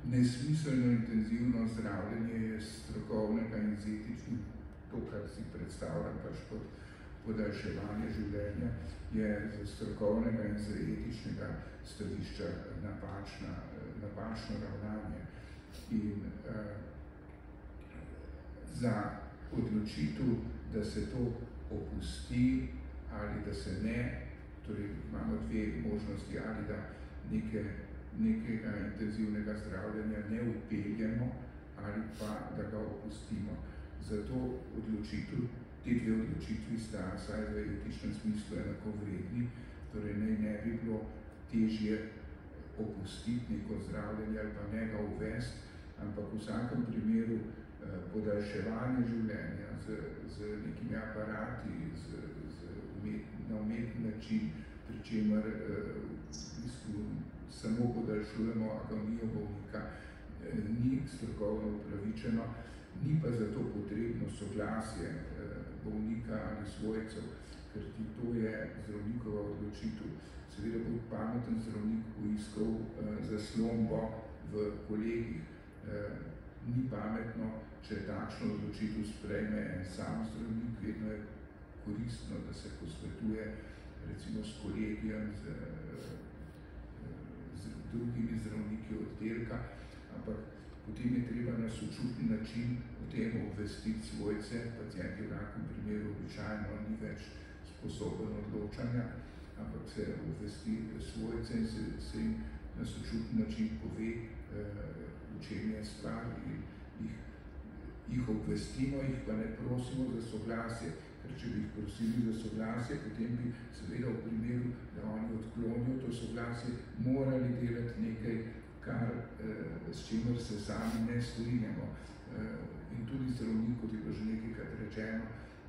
nesmiselno intenzivno zdravljenje je strokovnega in z etičnim, to, kar si predstavljam pač pod podaljševanje življenja, je z strokovnega in z etičnega stališča napačno ravnanje. In za odločitev, da se to opusti ali da se ne, torej imamo dve možnosti, ali da nekega intenzivnega zdravljenja ne upeljemo ali pa da ga opustimo. Zato odločitev, te dve odločitvi sta vsaj v etičnem smislu enakovredni, torej ne bi bilo težje opustiti neko zdravljenje ali pa ne ga uvesti, ampak v vsakem primeru podaljševanje življenja z nekimi aparati, na umeten način, pri čemer v bistvu samo podaljšujemo agonijo bolnika, ni strokovno upravičeno, ni pa zato potrebno soglasje bolnika ali svojcev, ker to je zdravnikova odločitev. Seveda bo pameten zdravnik poiskal zaslombo v kolegih. Ni pametno, če takšno odločitev sprejme en sam zdravnik, vedno je koristno, da se posvetuje recimo s kolegijem, z drugimi zdravniki oddelka, ampak potem je treba na sočutni način o tem obvestiti svojce. Pacient je v takem primeru običajno ni več sposoben odločanja, ampak se obvesti svojce in se jim na sočutni način pove, v čem je stvar. Jih obvestimo, jih pa ne prosimo za soglasje, ker če bi jih prosili za soglasje, potem bi seveda v primeru, da oni odklonijo to soglasje, morali delati nekaj, s čimer se sami ne strinjamo. In tudi zdravnik, kot je bilo že nekajkrat rečeno,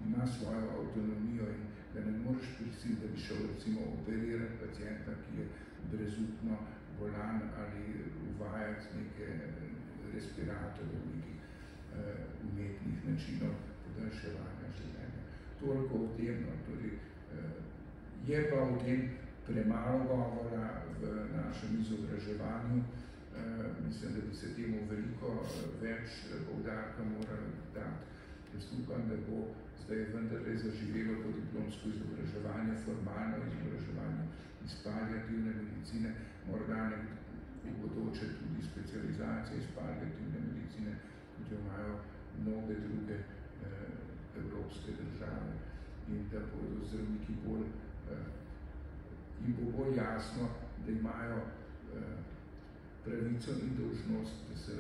ima svojo avtonomijo in da ne moreš prisiliti, da bi šel recimo operirati pacienta, ki je brezupno bolan, ali uvajati neke respiratorje, nekih umetnih načinov podaljševanja življenja. Toliko o tem, tudi, je pa o tem premalo govora v našem izobraževanju. Mislim, da bi se temu veliko več poudarka morali dati. Jaz upam, da bo zdaj vendarle zaživelo podiplomsko izobraževanje, formalno izobraževanje iz paliativne medicine, morda v bodoče tudi specializacije iz paliativne medicine, kot jo imajo mnoge druge evropske države, in da bodo zdravniki jim bo bolj jasno, da imajo pravico in dolžnost, da se